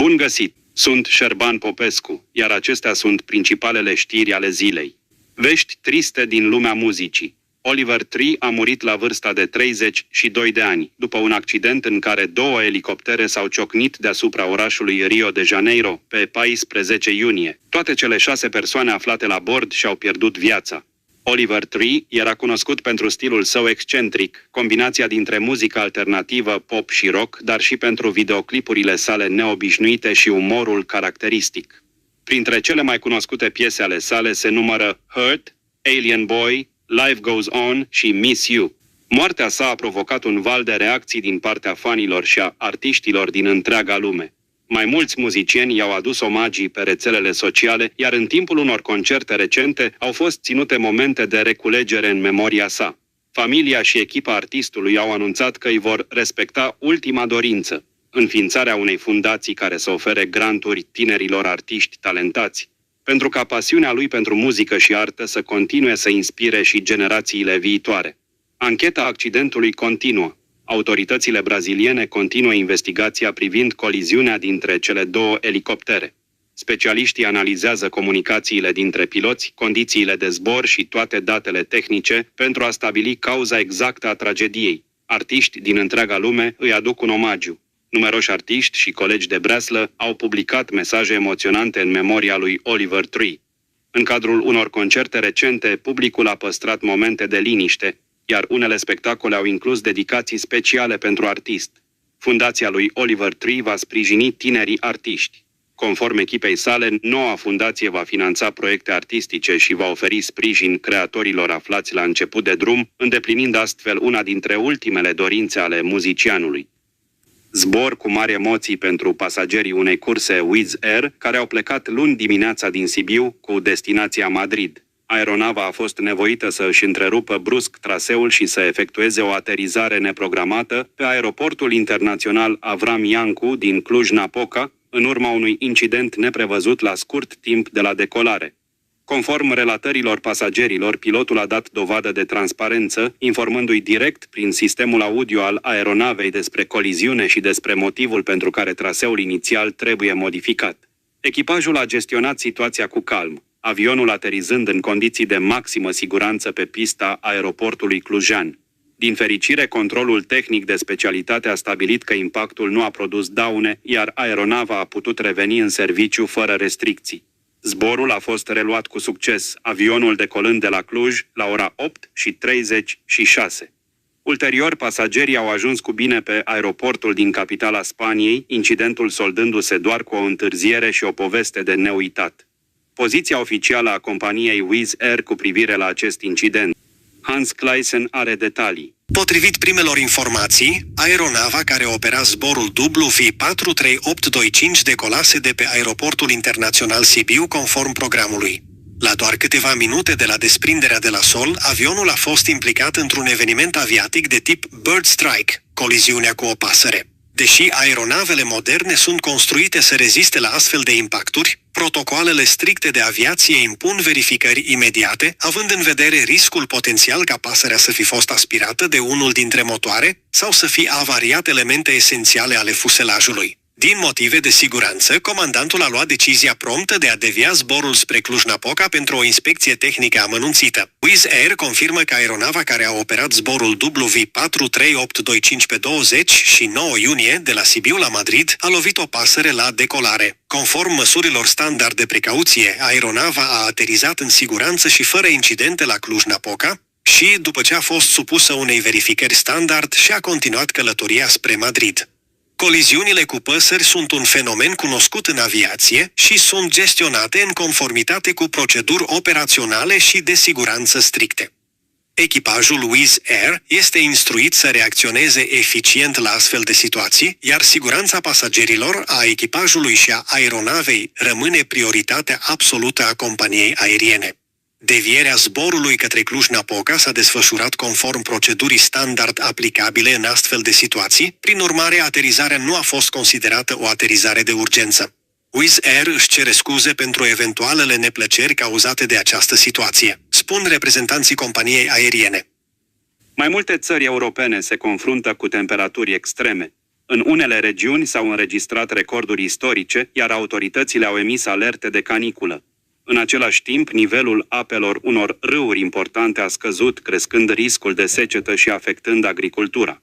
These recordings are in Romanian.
Bun găsit! Sunt Șerban Popescu, iar acestea sunt principalele știri ale zilei. Vești triste din lumea muzicii. Oliver Tree a murit la vârsta de 32 de ani, după un accident în care 2 elicoptere s-au ciocnit deasupra orașului Rio de Janeiro, pe 14 iunie. Toate cele 6 persoane aflate la bord și-au pierdut viața. Oliver Tree era cunoscut pentru stilul său excentric, combinația dintre muzică alternativă, pop și rock, dar și pentru videoclipurile sale neobișnuite și umorul caracteristic. Printre cele mai cunoscute piese ale sale se numără Hurt, Alien Boy, Life Goes On și Miss You. Moartea sa a provocat un val de reacții din partea fanilor și a artiștilor din întreaga lume. Mai mulți muzicieni i-au adus omagii pe rețelele sociale, iar în timpul unor concerte recente au fost ținute momente de reculegere în memoria sa. Familia și echipa artistului au anunțat că îi vor respecta ultima dorință, înființarea unei fundații care să ofere granturi tinerilor artiști talentați, pentru ca pasiunea lui pentru muzică și artă să continue să inspire și generațiile viitoare. Ancheta accidentului continuă. Autoritățile braziliene continuă investigația privind coliziunea dintre cele 2 elicoptere. Specialiștii analizează comunicațiile dintre piloți, condițiile de zbor și toate datele tehnice pentru a stabili cauza exactă a tragediei. Artiști din întreaga lume îi aduc un omagiu. Numeroși artiști și colegi de breaslă au publicat mesaje emoționante în memoria lui Oliver Tree. În cadrul unor concerte recente, publicul a păstrat momente de liniște, iar unele spectacole au inclus dedicații speciale pentru artist. Fundația lui Oliver Tree va sprijini tinerii artiști. Conform echipei sale, noua fundație va finanța proiecte artistice și va oferi sprijin creatorilor aflați la început de drum, îndeplinind astfel una dintre ultimele dorințe ale muzicianului. Zbor cu mari emoții pentru pasagerii unei curse Wizz Air, care au plecat luni dimineața din Sibiu cu destinația Madrid. Aeronava a fost nevoită să își întrerupă brusc traseul și să efectueze o aterizare neprogramată pe aeroportul internațional Avram Iancu din Cluj-Napoca, în urma unui incident neprevăzut la scurt timp de la decolare. Conform relatărilor pasagerilor, pilotul a dat dovadă de transparență, informându-i direct prin sistemul audio al aeronavei despre coliziune și despre motivul pentru care traseul inițial trebuie modificat. Echipajul a gestionat situația cu calm, avionul aterizând în condiții de maximă siguranță pe pista aeroportului clujan. Din fericire, controlul tehnic de specialitate a stabilit că impactul nu a produs daune, iar aeronava a putut reveni în serviciu fără restricții. Zborul a fost reluat cu succes, avionul decolând de la Cluj la ora 8:36. Ulterior, pasagerii au ajuns cu bine pe aeroportul din capitala Spaniei, incidentul soldându-se doar cu o întârziere și o poveste de neuitat. Poziția oficială a companiei Wizz Air cu privire la acest incident. Hans Claesen are detalii. Potrivit primelor informații, aeronava care opera zborul WV43825 decolase de pe aeroportul internațional Sibiu conform programului. La doar câteva minute de la desprinderea de la sol, avionul a fost implicat într-un eveniment aviatic de tip bird strike, coliziunea cu o pasăre. Deși aeronavele moderne sunt construite să reziste la astfel de impacturi, protocoalele stricte de aviație impun verificări imediate, având în vedere riscul potențial ca pasărea să fi fost aspirată de unul dintre motoare sau să fi avariat elemente esențiale ale fuselajului. Din motive de siguranță, comandantul a luat decizia promptă de a devia zborul spre Cluj-Napoca pentru o inspecție tehnică amănunțită. Wizz Air confirmă că aeronava care a operat zborul WV43825 pe 20 și 9 iunie de la Sibiu la Madrid a lovit o pasăre la decolare. Conform măsurilor standard de precauție, aeronava a aterizat în siguranță și fără incidente la Cluj-Napoca și, după ce a fost supusă unei verificări standard, și-a continuat călătoria spre Madrid. Coliziunile cu păsări sunt un fenomen cunoscut în aviație și sunt gestionate în conformitate cu proceduri operaționale și de siguranță stricte. Echipajul Wizz Air este instruit să reacționeze eficient la astfel de situații, iar siguranța pasagerilor, a echipajului și a aeronavei rămâne prioritatea absolută a companiei aeriene. Devierea zborului către Cluj-Napoca s-a desfășurat conform procedurii standard aplicabile în astfel de situații, prin urmare aterizarea nu a fost considerată o aterizare de urgență. Wizz Air își cere scuze pentru eventualele neplăceri cauzate de această situație, spun reprezentanții companiei aeriene. Mai multe țări europene se confruntă cu temperaturi extreme. În unele regiuni s-au înregistrat recorduri istorice, iar autoritățile au emis alerte de caniculă. În același timp, nivelul apelor unor râuri importante a scăzut, crescând riscul de secetă și afectând agricultura.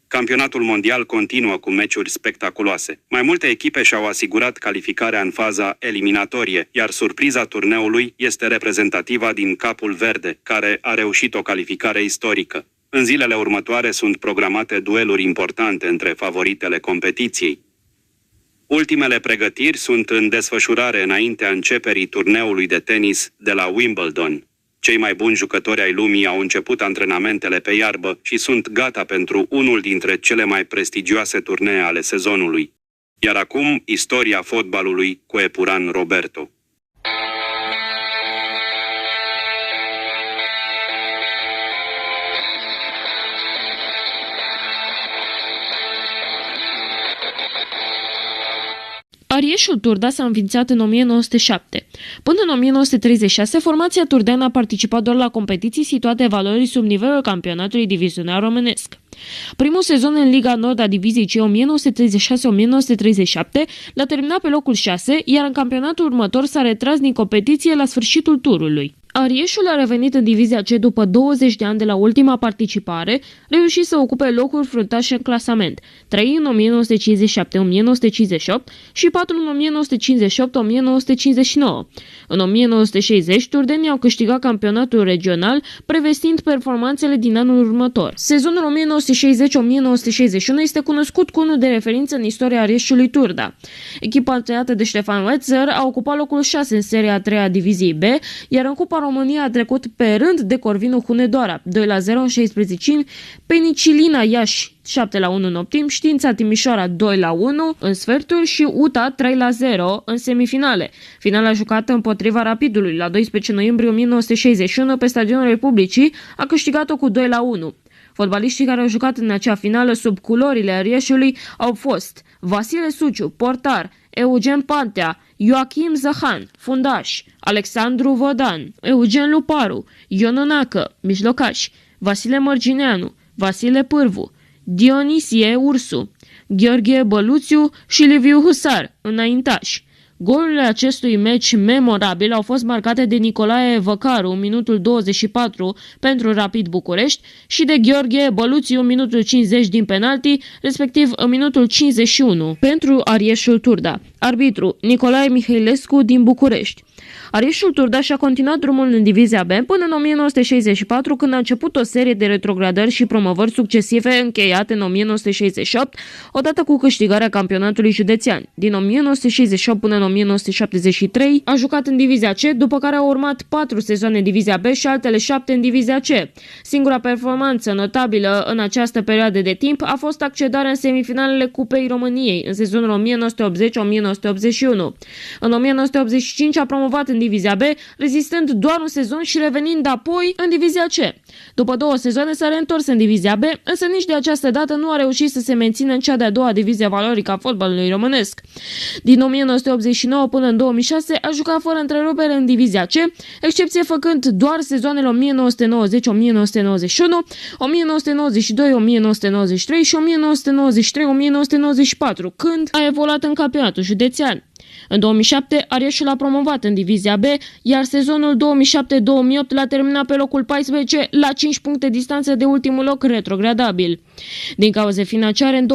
Campionatul mondial continuă cu meciuri spectaculoase. Mai multe echipe și-au asigurat calificarea în faza eliminatorie, iar surpriza turneului este reprezentativa din Capul Verde, care a reușit o calificare istorică. În zilele următoare sunt programate dueluri importante între favoritele competiției. Ultimele pregătiri sunt în desfășurare înaintea începerii turneului de tenis de la Wimbledon. Cei mai buni jucători ai lumii au început antrenamentele pe iarbă și sunt gata pentru unul dintre cele mai prestigioase turnee ale sezonului. Iar acum, istoria fotbalului cu Epuran Roberto. Arieșul Turda s-a înființat în 1907. Până în 1936, formația turdeană a participat doar la competiții situate valorii sub nivelul campionatului divizionar românesc. Primul sezon în Liga Nord a diviziei C 1936-1937 l-a terminat pe locul 6, iar în campionatul următor s-a retras din competiție la sfârșitul turului. Arieșul a revenit în divizia C după 20 de ani de la ultima participare, reușit să ocupe locuri fruntașe în clasament, 3 în 1957-1958 și 4 în 1958-1959. În 1960, turdenii au câștigat campionatul regional, prevestind performanțele din anul următor. Sezonul 1960-1961 este cunoscut cu unul de referință în istoria Arieșului Turda. Echipa antrenată de Ștefan Wetzer a ocupat locul 6 în seria a 3-a diviziei B, iar în Cupa România a trecut pe rând de Corvinu Hunedoara, 2-0 în 16, Penicilina Iași 7-1 în optim, Știința Timișoara 2-1 în sferturi și UTA 3-0 în semifinale. Finala jucată împotriva Rapidului la 12 noiembrie 1961 pe Stadionul Republicii a câștigat-o cu 2-1. Fotbaliștii care au jucat în acea finală sub culorile Arieșului au fost Vasile Suciu, portar, Eugen Pantea, Joachim Zahan, fundaș, Alexandru Vodan, Eugen Luparu, Iononacă, mijlocaș, Vasile Mărgineanu, Vasile Pârvu, Dionisie Ursu, Gheorghe Băluțiu și Liviu Husar, înaintași. Golurile acestui meci memorabil au fost marcate de Nicolae Văcaru în minutul 24 pentru Rapid București și de Gheorghe Băluțiu în minutul 50 din penalti, respectiv în minutul 51 pentru Arieșul Turda. Arbitru Nicolae Mihailescu din București. Arieșul Turda și-a continuat drumul în divizia B până în 1964, când a început o serie de retrogradări și promovări succesive încheiate în 1968, odată cu câștigarea campionatului județean. Din 1968 până în 1973 a jucat în divizia C, după care au urmat 4 sezoane în divizia B și altele 7 în divizia C. Singura performanță notabilă în această perioadă de timp a fost accedarea în semifinalele Cupei României în sezonul 1980-1981. În 1985 a promovat în divizia B, rezistând doar un sezon și revenind apoi în divizia C. După 2 sezoane s-a reîntors în divizia B, însă nici de această dată nu a reușit să se mențină în cea de-a doua divizie valorică a fotbalului românesc. Din 1989 până în 2006 a jucat fără întrerupere în divizia C, excepție făcând doar sezoanele 1990-1991, 1992-1993 și 1993-1994, când a evoluat în campionatul județean. În 2007, Arieșul a promovat în divizia B, iar sezonul 2007-2008 l-a terminat pe locul 14, la 5 puncte distanță de ultimul loc retrogradabil. Din cauze financiare, în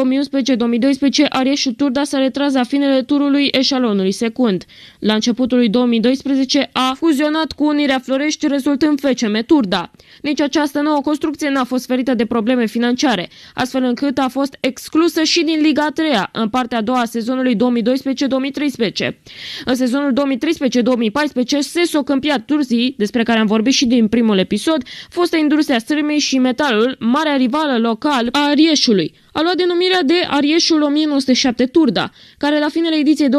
2011-2012, Arieșul Turda s-a retras la finele turului eșalonului secund. La începutul lui 2012 a fuzionat cu Unirea Florești, rezultând FCM Turda. Nici această nouă construcție n-a fost ferită de probleme financiare, astfel încât a fost exclusă și din Liga 3-a, în partea a doua a sezonului 2012-2013. În sezonul 2013-2014, SESO Câmpia Turzii, despre care am vorbit și din primul episod, fostă industria Strâmei și Metalul, marea rivală local a Arieșului, a luat denumirea de Arieșul 1907 Turda, care la finele ediției 2014-2015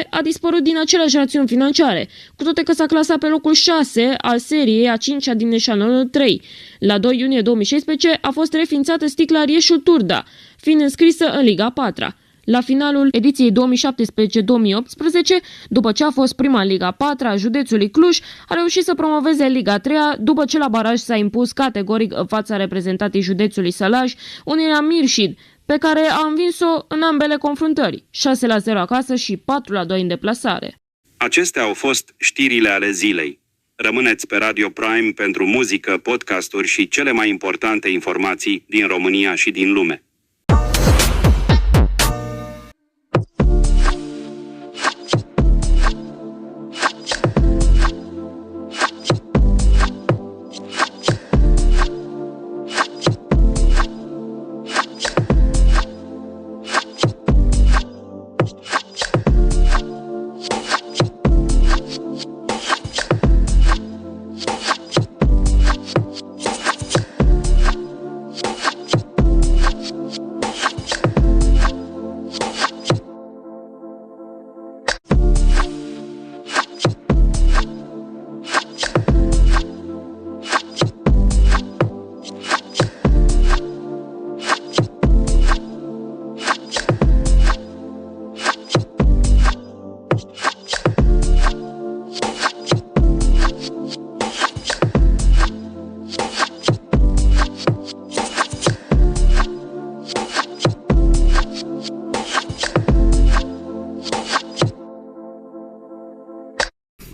a dispărut din aceleași rațiuni financiare, cu toate că s-a clasat pe locul 6 al seriei a 5-a din eșalonul 3. La 2 iunie 2016 a fost reființată sticla Arieșul Turda, fiind înscrisă în Liga 4-a. La finalul ediției 2017-2018, după ce a fost prima Liga 4 a județului Cluj, a reușit să promoveze Liga 3 după ce la baraj s-a impus categoric în fața reprezentatei județului Sălaj, Unirea Mirșid, pe care a învins-o în ambele confruntări, 6-0 acasă și 4-2 în deplasare. Acestea au fost știrile ale zilei. Rămâneți pe Radio Prime pentru muzică, podcasturi și cele mai importante informații din România și din lume.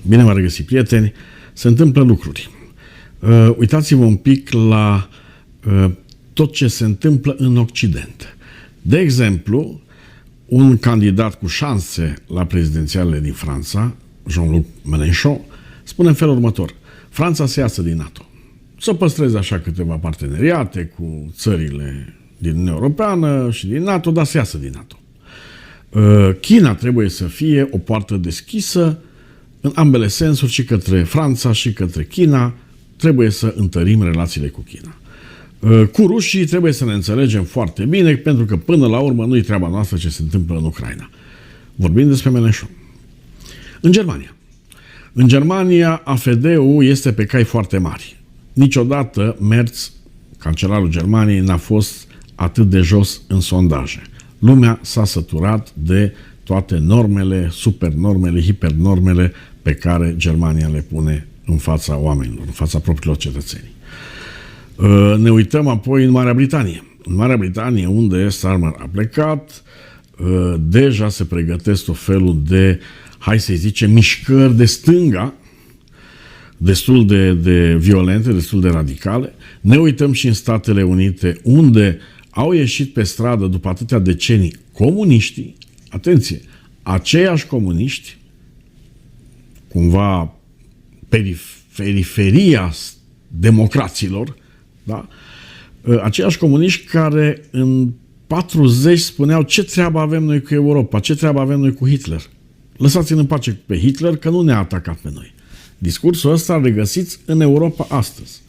Bine v-am regăsit, prieteni! Se întâmplă lucruri. Uitați-vă un pic la tot ce se întâmplă în Occident. De exemplu, un candidat cu șanse la prezidențialele din Franța, Jean-Luc Mélenchon, spune în felul următor: Franța se iasă din NATO. Să păstreze așa câteva parteneriate cu țările din Uniunea Europeană și din NATO, dar se iasă din NATO. China trebuie să fie o poartă deschisă în ambele sensuri, și către Franța și către China. Trebuie să întărim relațiile cu China. Cu rușii trebuie să ne înțelegem foarte bine, pentru că până la urmă nu-i treaba noastră ce se întâmplă în Ucraina. Vorbim despre Mélenchon. În Germania, AfD-ul este pe cai foarte mari. Niciodată Merz, cancelarul Germaniei, n-a fost atât de jos în sondaje. Lumea s-a săturat de toate normele, supernormele, hipernormele pe care Germania le pune în fața oamenilor, în fața propriilor cetățeni. Ne uităm apoi în Marea Britanie. În Marea Britanie, unde Starmer a plecat, deja se pregătesc tot felul de, hai să zicem, mișcări de stânga, destul de violente, destul de radicale. Ne uităm și în Statele Unite, unde au ieșit pe stradă după atâtea decenii comuniștii. Atenție, aceiași comuniști, cumva periferia democraților, da? Aceiași comuniști care în 40 spuneau: ce treabă avem noi cu Europa, ce treabă avem noi cu Hitler? Lăsați-l în pace pe Hitler, că nu ne-a atacat pe noi. Discursul ăsta îl regăsiți în Europa astăzi.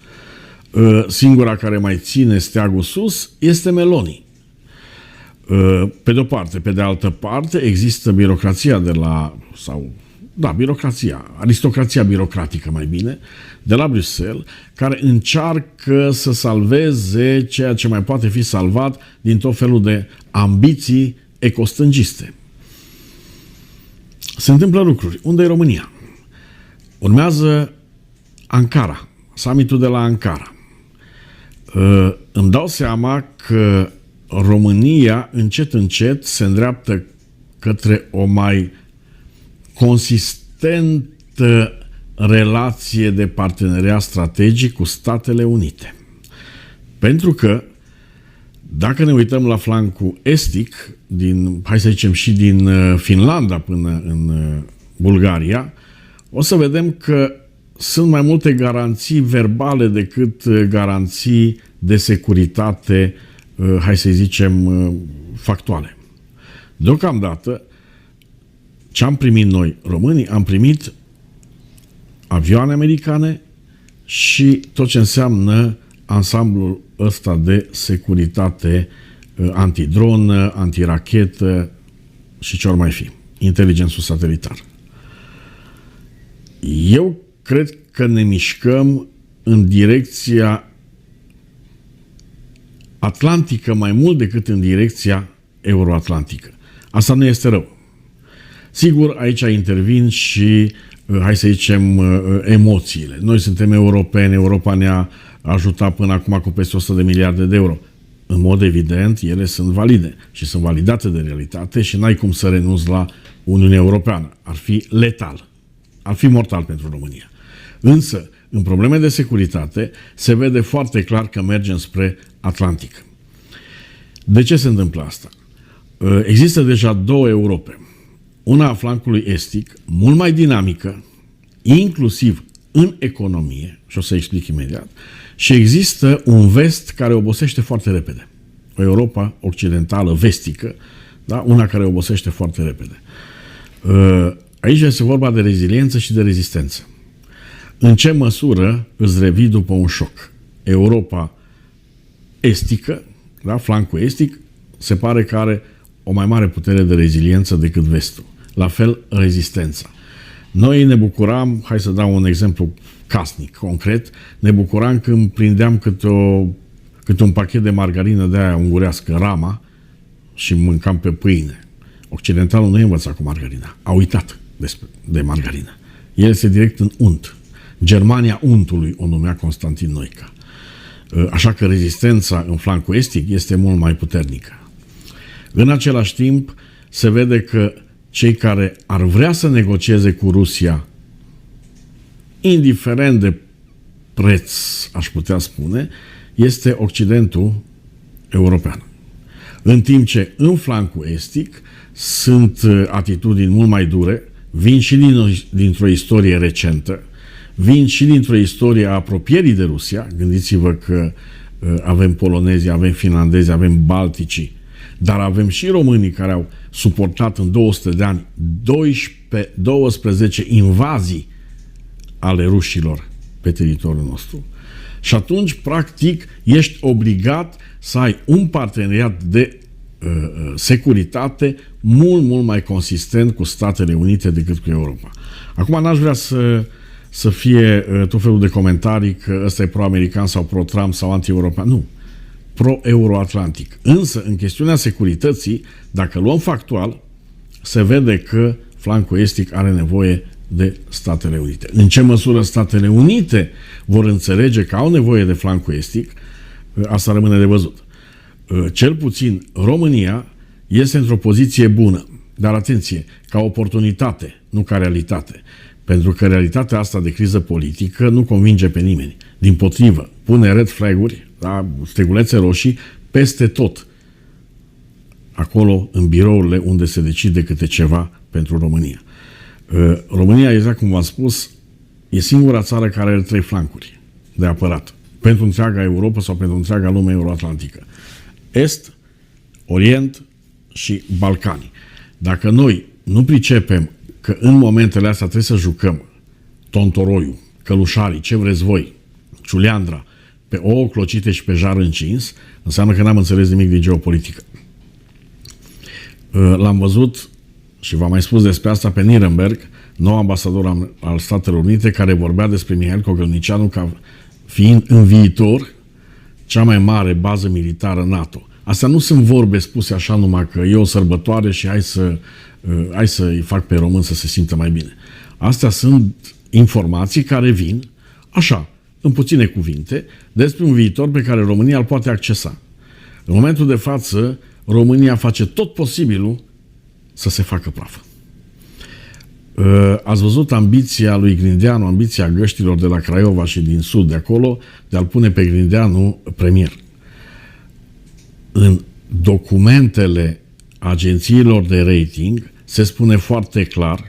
Singura care mai ține steagul sus este Meloni. Pe de o parte. Pe de altă parte, există birocrația aristocrația birocratică, mai bine, de la Bruxelles, care încearcă să salveze ceea ce mai poate fi salvat din tot felul de ambiții ecostângiste. Se întâmplă lucruri. Unde e România? Urmează Ankara, summitul de la Ankara. Îmi dau seama că România încet, încet se îndreaptă către o mai consistentă relație de parteneriat strategic cu Statele Unite. Pentru că, dacă ne uităm la flancul estic, hai să zicem și din Finlanda până în Bulgaria, o să vedem că sunt mai multe garanții verbale decât garanții de securitate, hai să zicem, factuale. Deocamdată, ce am primit noi, românii, am primit avioane americane și tot ce înseamnă ansamblul ăsta de securitate antidron, antirachetă și ce or mai fi, inteligențul satelitar. Eu cred că ne mișcăm în direcția atlantică mai mult decât în direcția euroatlantică. Asta nu este rău. Sigur, aici intervin și, hai să zicem, emoțiile. Noi suntem europeni, Europa ne-a ajutat până acum cu peste 100 de miliarde de euro. În mod evident, ele sunt valide și sunt validate de realitate și n-ai cum să renunți la Uniunea Europeană. Ar fi letal. Ar fi mortal pentru România. Însă, în probleme de securitate, se vede foarte clar că mergem spre Atlantic. De ce se întâmplă asta? Există deja două Europe. Una a flancului estic, mult mai dinamică, inclusiv în economie, și o să explic imediat, și există un vest care obosește foarte repede. O Europa occidentală, vestică, da? Una care obosește foarte repede. Aici este vorba de reziliență și de rezistență. În ce măsură îți revii după un șoc? Europa estică, da? Flancul estic, se pare că are o mai mare putere de reziliență decât vestul. La fel, rezistența. Noi ne bucuram, hai să dau un exemplu casnic, concret, ne bucuram când prindeam câte un pachet de margarină de aia ungurească, Rama, și mâncam pe pâine. Occidentalul nu e învățat cu margarina. A uitat de margarină. El este direct în unt. Germania untului o numea Constantin Noica. Așa că rezistența în flancul estic este mult mai puternică. În același timp, se vede că cei care ar vrea să negocieze cu Rusia, indiferent de preț, aș putea spune, este Occidentul european. În timp ce în flancul estic sunt atitudini mult mai dure, vin și dintr-o istorie recentă, vin și dintr-o istorie a apropierii de Rusia. Gândiți-vă că avem polonezii, avem finlandezi, avem balticii, dar avem și românii care au suportat în 200 de ani 12 invazii ale rușilor pe teritoriul nostru. Și atunci, practic, ești obligat să ai un parteneriat de securitate mult mai consistent cu Statele Unite decât cu Europa. Acum n-aș vrea să fie tot felul de comentarii că ăsta e pro-american sau pro-Trump sau anti-european. Nu. Pro-euroatlantic. Însă, în chestiunea securității, dacă luăm factual, se vede că flancul estic are nevoie de Statele Unite. În ce măsură Statele Unite vor înțelege că au nevoie de flancul estic, asta rămâne de văzut. Cel puțin România este într-o poziție bună, dar atenție, ca oportunitate, nu ca realitate. Pentru că realitatea asta de criză politică nu convinge pe nimeni. Dimpotrivă, pune red flag-uri, da, stegulețe roșii, peste tot. Acolo, în birourile unde se decide câte ceva pentru România. România, exact cum v-am spus, e singura țară care are 3 flancuri de apărat. Pentru întreaga Europa sau pentru întreaga lume euroatlantică. Est, Orient și Balcani. Dacă noi nu pricepem că în momentele astea trebuie să jucăm Tontoroiu, Călușarii, ce vreți voi, Ciuleandra, pe ouă clocite și pe jar încins, înseamnă că n-am înțeles nimic din geopolitică. L-am văzut și v-am mai spus despre asta pe Nirenberg, nou ambasador al Statelor Unite, care vorbea despre Mihail Cogălnicianu ca fiind în viitor cea mai mare bază militară NATO. Astea nu sunt vorbe spuse așa numai că e o sărbătoare și hai să-i fac pe român să se simtă mai bine. Astea sunt informații care vin, așa, în puține cuvinte, despre un viitor pe care România îl poate accesa. În momentul de față, România face tot posibilul să se facă prafă. Ați văzut ambiția lui Grindeanu, ambiția găștilor de la Craiova și din sud de acolo, de a-l pune pe Grindeanu premier. În documentele agențiilor de rating se spune foarte clar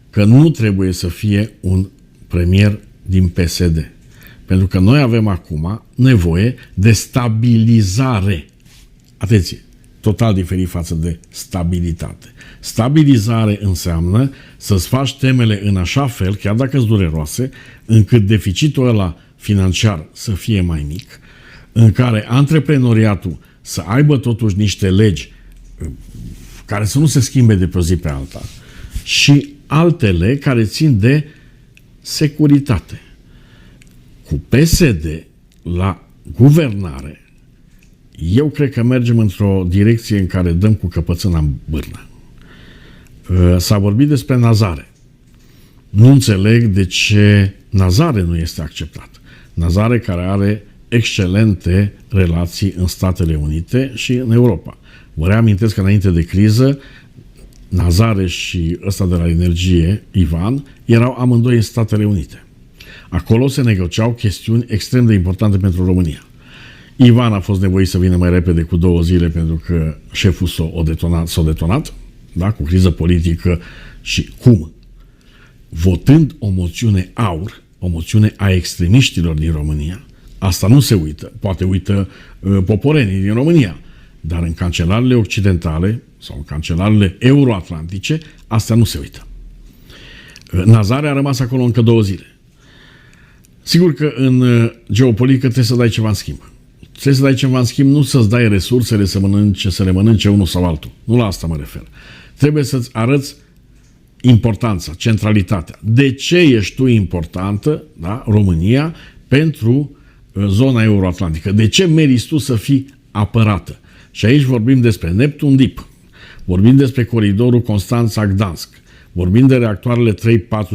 că nu trebuie să fie un premier din PSD. Pentru că noi avem acum nevoie de stabilizare. Atenție! Total diferit față de stabilitate. Stabilizare înseamnă să-ți faci temele în așa fel, chiar dacă sunt dureroase, încât deficitul ăla financiar să fie mai mic, în care antreprenoriatul să aibă totuși niște legi care să nu se schimbe de pe o zi pe alta și altele care țin de securitate. Cu PSD la guvernare, Eu cred că mergem într-o direcție în care dăm cu căpățâna în bârnă. S-a vorbit despre Nazare. Nu înțeleg de ce Nazare nu este acceptat. Nazare care are excelente relații în Statele Unite și în Europa. Vă reamintesc că înainte de criză, Nazare și ăsta de la energie, Ivan, erau amândoi în Statele Unite. Acolo se negociau chestiuni extrem de importante pentru România. Ivan a fost nevoit să vină mai repede cu 2 zile pentru că șeful s-a detonat, da? Cu criză politică și cum? Votând o moțiune AUR, o moțiune a extremiștilor din România, asta nu se uită, poate uită poporenii din România, dar în cancelarele occidentale sau în cancelarele euroatlantice, astea nu se uită. Nazare a rămas acolo încă 2 zile. Sigur că în geopolitică trebuie să dai ceva în schimb. Trebuie să dai ceva în schimb, nu să-ți dai resursele să le mănânce unul sau altul. Nu la asta mă refer. Trebuie să-ți arăți importanța, centralitatea. De ce ești tu importantă, da, România, pentru zona euroatlantică? De ce meriți tu să fii apărată? Și aici vorbim despre Neptun Deep, vorbim despre coridorul Constanța-Gdansk, vorbim de reactoarele 3-4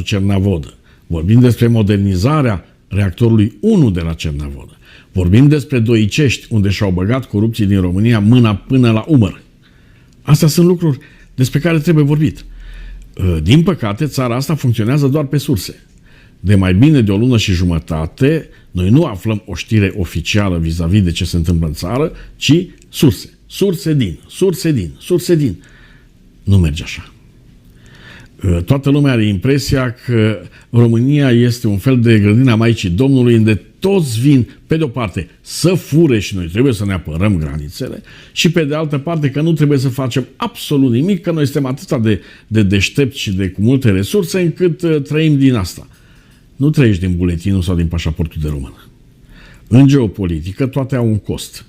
Cernavodă, vorbim despre modernizarea reactorului 1 de la Cernavodă, vorbim despre Doicești, unde și-au băgat corupții din România mâna până la umăr. Astea sunt lucruri despre care trebuie vorbit. Din păcate, țara asta funcționează doar pe surse. De mai bine de 1 lună și jumătate, noi nu aflăm o știre oficială vis-a-vis de ce se întâmplă în țară, ci surse. Surse din. Nu merge așa. Toată lumea are impresia că România este un fel de grădina Maicii Domnului, unde toți vin, pe de o parte, să fure și noi trebuie să ne apărăm granițele și pe de altă parte că nu trebuie să facem absolut nimic, că noi suntem atât de deștepți și de cu multe resurse încât trăim din asta. Nu trăiești din buletinul sau din pașaportul de român. În geopolitică toate au un cost.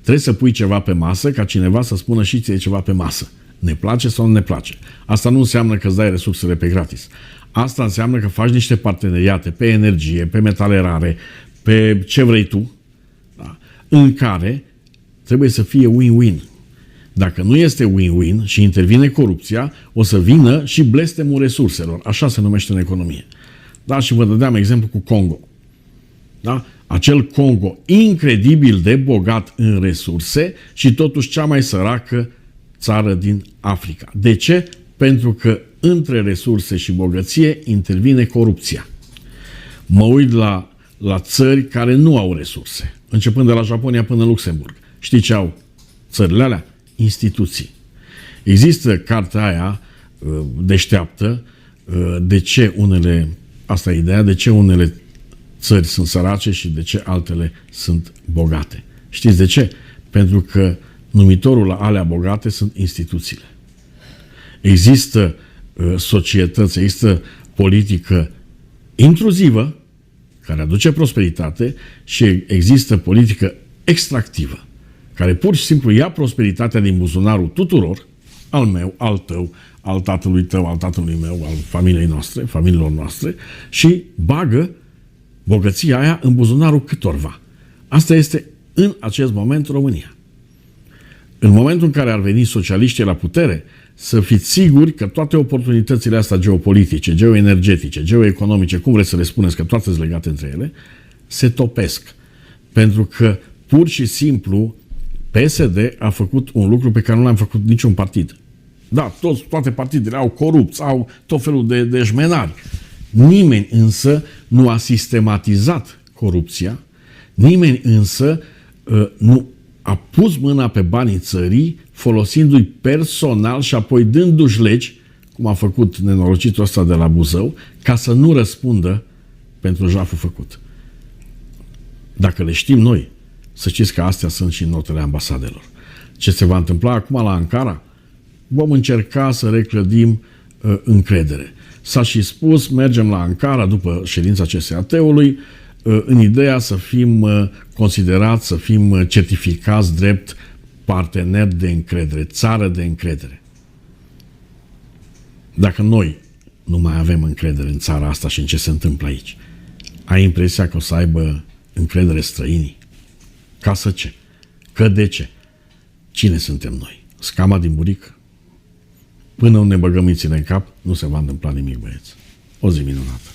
Trebuie să pui ceva pe masă ca cineva să spună și ție ceva pe masă. Ne place sau nu ne place. Asta nu înseamnă că îți dai resursele pe gratis. Asta înseamnă că faci niște parteneriate pe energie, pe metale rare, pe ce vrei tu, da? În care trebuie să fie win-win. Dacă nu este win-win și intervine corupția, o să vină și blestemul resurselor. Așa se numește în economie. Da? Și vă dădeam exemplu cu Congo. Da? Acel Congo incredibil de bogat în resurse și totuși cea mai săracă țară din Africa. De ce? Pentru că între resurse și bogăție intervine corupția. Mă uit la țări care nu au resurse, începând de la Japonia până în Luxemburg. Știi ce au țările alea? Instituții. Există cartea aia deșteaptă, de ce unele, asta e ideea, de ce unele țări sunt sărace și de ce altele sunt bogate. Știți de ce? Pentru că numitorul la alea bogate sunt instituțiile. Există societăți, există politică intruzivă care aduce prosperitate și există politică extractivă care pur și simplu ia prosperitatea din buzunarul tuturor, al meu, al tău, al tatălui tău, al tatălui meu, al familiei noastre, familiilor noastre și bagă bogăția aia în buzunarul câtorva. Asta este în acest moment România. În momentul în care ar veni socialiștii la putere, să fiți siguri că toate oportunitățile astea geopolitice, geoenergetice, geoeconomice, cum vreți să le spuneți, că toate sunt legate între ele, se topesc. Pentru că pur și simplu PSD a făcut un lucru pe care nu l-am făcut niciun partid. Da, toate partidele au corupți, au tot felul de șmenari. Nimeni însă nu a sistematizat corupția, nimeni însă nu a pus mâna pe banii țării, folosindu-i personal și apoi dându-și legi, cum a făcut nenorocitul ăsta de la Buzău, ca să nu răspundă pentru jaful făcut. Dacă le știm noi, să știți că astea sunt și notele ambasadelor. Ce se va întâmpla acum la Ankara? Vom încerca să reclădim încredere. S-a și spus, mergem la Ankara după ședința CSAT-ului, în ideea să fim considerați, să fim certificați drept parteneri de încredere, țară de încredere. Dacă noi nu mai avem încredere în țara asta și în ce se întâmplă aici, ai impresia că o să aibă încredere străinii? Ca să ce? Că de ce? Cine suntem noi? Scama din buric? Până nu ne băgăm mințile în cap, nu se va întâmpla nimic, băieți. O zi minunată!